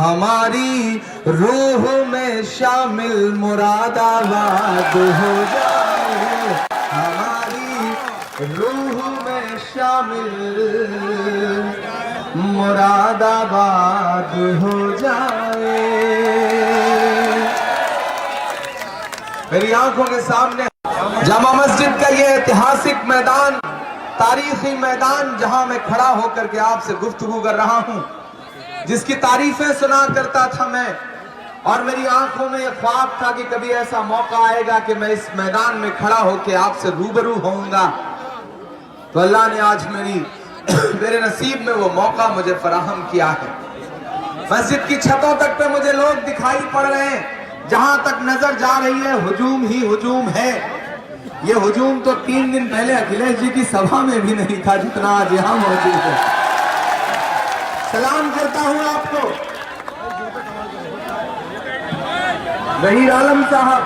हमारी रूह में शामिल मुरादाबाद हो जाए, हमारी रूह में शामिल मुरादाबाद हो जाए। मेरी आंखों के सामने जामा मस्जिद का ये ऐतिहासिक मैदान, तारीखी मैदान, जहां मैं खड़ा होकर के आपसे गुफ्तगू कर रहा हूं, जिसकी तारीफें सुना करता था मैं, और मेरी आंखों में यह ख्वाब था कि कभी ऐसा मौका आएगा कि मैं इस मैदान में खड़ा होकर आपसे रूबरू होऊंगा। तो अल्लाह ने आज मेरे नसीब में वो मौका मुझे फराहम किया है। मस्जिद की छतों तक पे मुझे लोग दिखाई पड़ रहे हैं, जहां तक नजर जा रही है हुजूम ही हुजूम है। ये हुजूम तो 3 दिन पहले अखिलेश जी की सभा में भी नहीं था जितना आज यहां मौजूद है। सलाम करता हूं आपको। वहीर आलम साहब,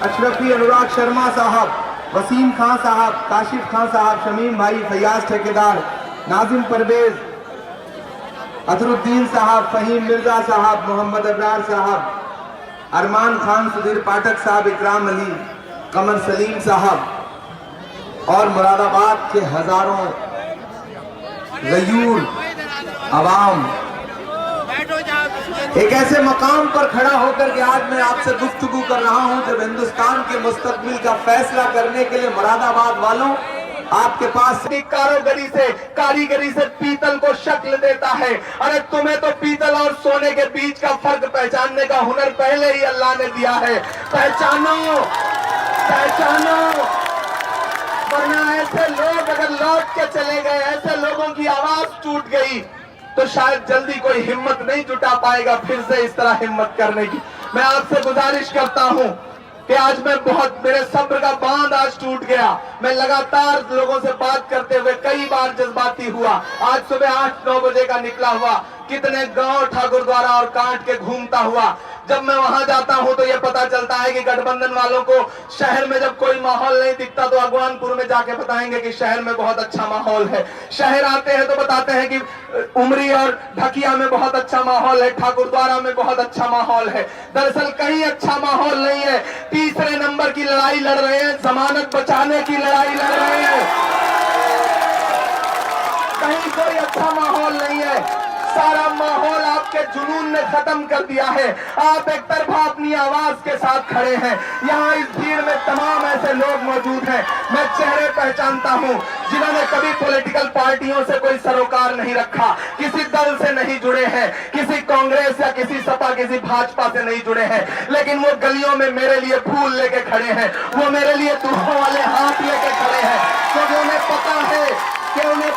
अशरफी अनुराग शर्मा साहब, वसीम खान साहब, काशिफ खान साहब, शमीम भाई, फैयाज ठेकेदार, नाजिम परवेज, अतरुद्दीन साहब, फहीम मिर्जा साहब, मोहम्मद अबरार साहब, अरमान खान, सुधीर पाठक साहब, इकराम अली, कमर सलीम साहब और मुरादाबाद के हजारों गयूर अवाम एक ऐसे मकाम पर खड़ा होकर के आज मैं आपसे गुफ्तगू कर रहा हूं जब हिंदुस्तान के मुस्तकबिल का फैसला करने के लिए मुरादाबाद वालों आपके पास कारीगरी से पीतल को शक्ल देता है। अरे तुम्हें तो पीतल और सोने के बीच का फर्क पहचानने का हुनर पहले ही अल्लाह ने दिया है। पहचानो, पहचानो, वरना ऐसे लोग अगर लौट के चले गए, ऐसे लोगों की आवाज टूट गई तो शायद जल्दी कोई हिम्मत नहीं जुटा पाएगा फिर से इस तरह हिम्मत करने की। मैं आपसे गुजारिश करता हूं कि आज मैं मेरे सब्र का बांध आज टूट गया। मैं लगातार लोगों से बात करते हुए कई बार जज्बाती हुआ। आज सुबह 8-9 बजे का निकला हुआ, कितने गांव ठाकुरद्वारा और कांट के घूमता हुआ। जब मैं वहां जाता हूं तो ये पता चलता है कि गठबंधन वालों को शहर में जब कोई माहौल नहीं दिखता तो अगवानपुर में जाके बताएंगे कि शहर में बहुत अच्छा माहौल है। शहर आते हैं तो बताते हैं कि उमरी और ढकिया में बहुत अच्छा माहौल है, ठाकुरद्वारा में बहुत अच्छा माहौल है। दरअसल कहीं अच्छा माहौल नहीं है। तीसरे नंबर की लड़ाई लड़ रहे हैं, जमानत बचाने की लड़ाई लड़ रहे हैं। कहीं कोई अच्छा माहौल नहीं है। सारा माहौल आपके जुनून ने खत्म कर दिया है। आप एक तरफा अपनी आवाज के साथ खड़े हैं। यहाँ इस भीड़ में तमाम ऐसे लोग मौजूद हैं, मैं चेहरे पहचानता हूँ, जिन्होंने कभी पॉलिटिकल पार्टियों से कोई सरोकार नहीं रखा, किसी दल से नहीं जुड़े हैं, किसी कांग्रेस या किसी सपा, किसी भाजपा से नहीं जुड़े हैं, लेकिन वो गलियों में मेरे लिए फूल लेके खड़े हैं, वो मेरे लिए दुआओं वाले हाथ लेके खड़े हैं, क्योंकि उन्हें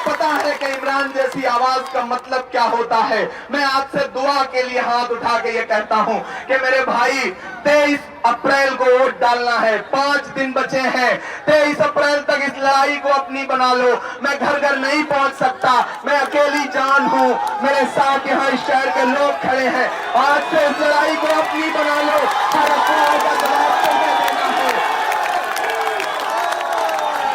पता है कि इमरान जैसी आवाज का मतलब क्या होता है। मैं आपसे दुआ के लिए हाथ उठा के ये कहता हूं कि मेरे भाई 23 अप्रैल को वोट डालना है, 5 दिन बचे हैं। 23 अप्रैल तक इस लड़ाई को अपनी बना लो। मैं घर घर नहीं पहुंच सकता, मैं अकेली जान हूं, मेरे साथ यहाँ इस शहर के लोग खड़े हैं। आज से इस लड़ाई को अपनी बना लो। हर अफवाह का जवाब तुम्हें देना है,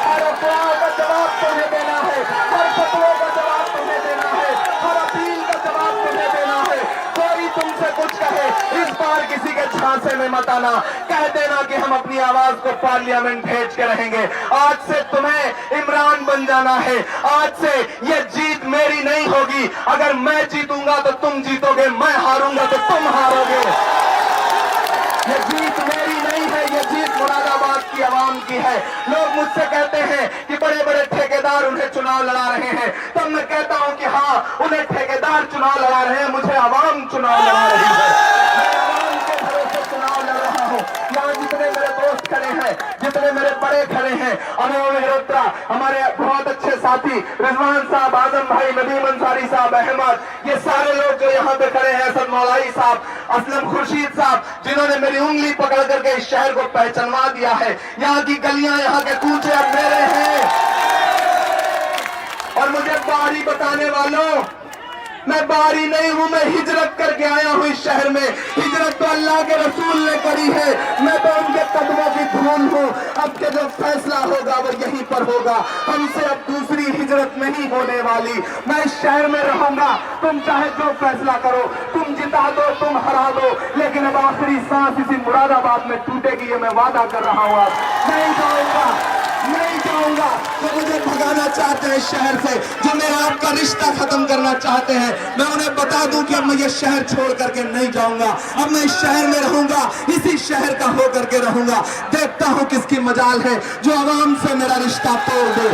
हर अफवाह का जवाब तुम्हें देना है, हर फतवे का जवाब तुम्हें देना है, हर अपील का जवाब तुम्हें देना है। कोई तुमसे कुछ कहे, इस बार किसी के झांसे में मत आना। कह देना कि हम अपनी आवाज को पार्लियामेंट भेज के रहेंगे। आज से तुम्हें इमरान बन जाना है। आज से ये जीत मेरी नहीं होगी। अगर मैं जीतूंगा तो तुम जीतोगे, मैं हारूंगा तो तुम हारोगे। ये जीत मेरी नहीं है, ये जीत मुरादाबाद की आवाम की है। लोग मुझसे कहते हैं कि बड़े बड़े ठेकेदार उन्हें चुनाव लड़ा रहे हैं, तब मैं कहता हूं कि हाँ, उन्हें ठेकेदार चुनाव लड़ा रहे हैं, मुझे आवाम चुनाव लड़ा रही है। मैं आवाम के भरोसे चुनाव लड़ रहा हूं। यहाँ जितने मेरे दोस्त खड़े हैं, जितने मेरे बड़े खड़े हैं, अनुभव मेहरोत्रा, हमारे बहुत अच्छे साथी रिजवान साहब, आजम भाई, नदीम अंसारी साहब, अहमद, ये सारे लोग जो यहाँ पे खड़े हैं, असद मौलाई साहब, असलम खुर्शीद साहब, जिन्होंने मेरी उंगली पकड़ करके इस शहर को पहचानवा दिया है। यहाँ की गलियां, यहाँ के कूचे अब मेरे हैं। और मुझे बारी बताने वालों, मैं बाहरी नहीं हूं, मैं हिजरत करके आया हूं इस शहर में। हिजरत तो अल्लाह के रसूल ने करी है, मैं तो उनके कदमों की धूल हूं। अब के जो फैसला होगा वो यहीं पर होगा, हमसे अब दूसरी हिजरत नहीं होने वाली। मैं इस शहर में रहूंगा, तुम चाहे जो फैसला करो, तुम जिता दो, तुम हरा दो, लेकिन अब आखिरी सांस इसी मुरादाबाद में टूटेगी, ये मैं वादा कर रहा हूं। आप नहीं जाऊंगा, नहीं जाऊंगा। तो मुझे भगाना चाहते हैं शहर से, जो मेरा आपका रिश्ता खत्म करना चाहते हैं, मैं उन्हें बता दूं कि अब मैं ये शहर छोड़ करके नहीं जाऊंगा। अब मैं इस शहर में रहूंगा, इसी शहर का हो करके रहूंगा। देखता हूं किसकी मजाल है जो आवाम से मेरा रिश्ता तोड़ दे।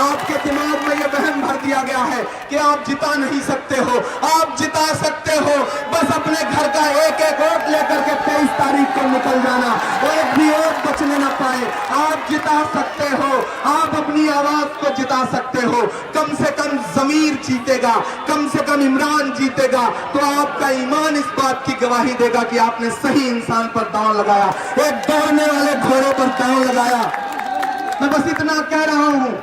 आपके दिमाग में यह वहम भर दिया गया है कि आप जिता नहीं सकते हो। आप जिता सकते हो, बस अपने घर का एक एक वोट लेकर के 23 तारीख को निकल जाना, एक भी वोट बचने न पाए। आप जिता सकते हो, आप अपनी आवाज को जिता सकते हो। कम से कम जमीर जीतेगा, कम से कम इमरान जीतेगा, तो आपका ईमान इस बात की गवाही देगा कि आपने सही इंसान पर दांव लगाया, एक दौड़ने वाले घोड़े पर दांव लगाया। मैं बस इतना कह रहा हूं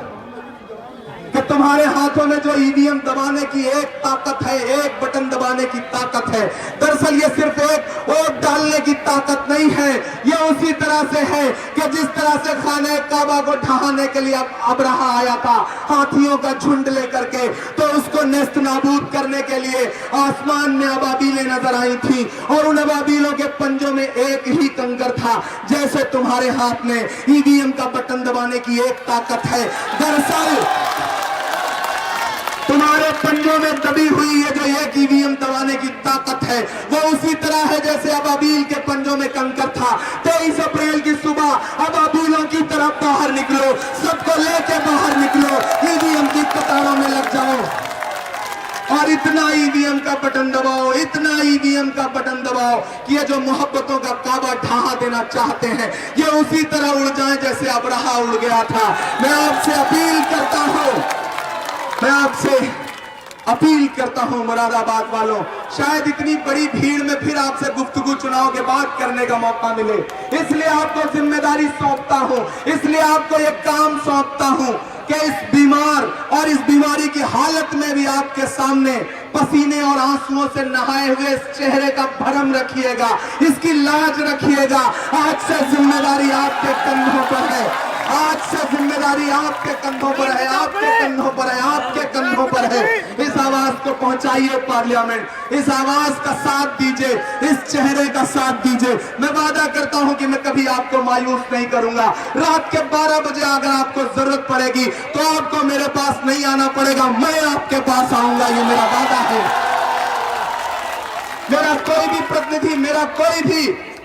कि तुम्हारे हाथों में जो ईवीएम दबाने की एक ताकत है, एक बटन दबाने की ताकत है, दरअसल ये सिर्फ एक वोट डालने की ताकत नहीं है। ये उसी तरह से है कि जिस तरह से खाने काबा को ढहाने के लिए अबरहा आया था हाथियों का झुंड लेकर के, तो उसको नेस्त नाबूद करने के लिए आसमान में अबाबीलें नजर आई थी, और उन अबाबीलों के पंजों में एक ही कंकर था। जैसे तुम्हारे हाथ में ईवीएम का बटन दबाने की एक ताकत है, दरअसल तुम्हारे पंजों में दबी हुई है जो एक ईवीएम दबाने की ताकत है, वो उसी तरह है जैसे अबाबील के पंजों में कंकर था। 23 अप्रैल की सुबह अबाबीलों की तरफ बाहर निकलो, सबको लेके बाहर निकलो, ईवीएम की कतारों में लग जाओ और इतना ईवीएम का बटन दबाओ, इतना ईवीएम का बटन दबाओ कि ये जो मोहब्बतों का काबा ढहा देना चाहते हैं, ये उसी तरह उड़ जाए जैसे अबरहा उड़ गया था। मैं आपसे अपील करता हूं, मैं आपसे अपील करता हूं मुरादाबाद वालों, शायद इतनी बड़ी भीड़ में फिर आपसे गुफ्तगू चुनाव के बाद करने का मौका मिले, इसलिए आपको जिम्मेदारी सौंपता हूं, इसलिए आपको एक काम सौंपता हूं कि इस बीमार और इस बीमारी की हालत में भी आपके सामने पसीने और आंसुओं से नहाए हुए इस चेहरे का भरम रखिएगा, इसकी लाज रखिएगा। आज से जिम्मेदारी आपके कंधों पर है, आज से जिम्मेदारी आपके कंधों पर है, आपके कंधों पर है, आपके कंधों पर है। इस आवाज को पहुंचाइए पार्लियामेंट, इस आवाज का साथ दीजिए, इस चेहरे का साथ दीजिए। मैं वादा करता हूं कि मैं कभी आपको मायूस नहीं करूंगा। रात के 12 बजे अगर आपको जरूरत पड़ेगी तो आपको मेरे पास नहीं आना पड़ेगा, मैं आपके पास आऊंगा, ये मेरा वादा है। मेरा कोई भी प्रतिनिधि, मेरा कोई भी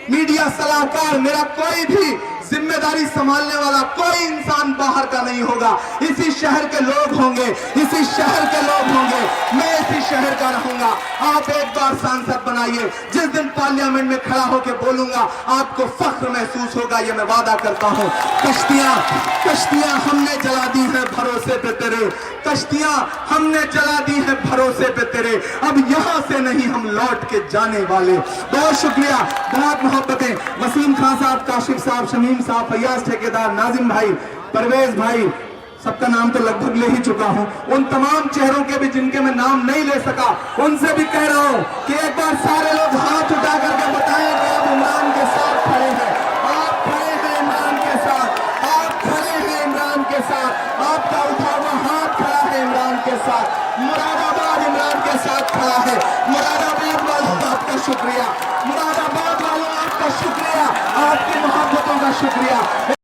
मीडिया सलाहकार, मेरा कोई भी जिम्मेदारी संभालने वाला कोई इंसान बाहर का नहीं होगा। इसी शहर के लोग होंगे, इसी शहर के लोग होंगे, मैं इसी शहर का रहूंगा। आप एक बार सांसद बनाइए, जिस दिन पार्लियामेंट में खड़ा होकर बोलूंगा आपको फख्र महसूस होगा, ये मैं वादा करता हूं। कश्तियां हमने जला दी है भरोसे पे तेरे, कश्तियां हमने जला दी है भरोसे पे तेरे, अब यहां से नहीं हम लौट के जाने वाले। बहुत शुक्रिया, बहुत मोहब्बतें। वसीम खान साहब, काशिफ साहब, शमीम साहब, फैयाज ठेकेदार, नाजिम भाई, परवेज भाई, सबका नाम तो लगभग ले ही चुका हूं। उन तमाम चेहरों के भी जिनके मैं नाम नहीं ले सका, उनसे भी कह रहा हूं कि एक बार सारे लोग हाथ उठा करके बताएं कि आप इमरान के साथ खड़े हैं, आप खड़े हैं इमरान के साथ, आप खड़े हैं इमरान के साथ, आपका उठा हुआ हाथ खड़ा है इमरान के साथ। मुरादाबाद इमरान के साथ खड़ा है। मुरादाबाद वालों का आपका शुक्रिया, मुरादाबाद वालों आपका शुक्रिया, आपकी मोहब्बतों का शुक्रिया।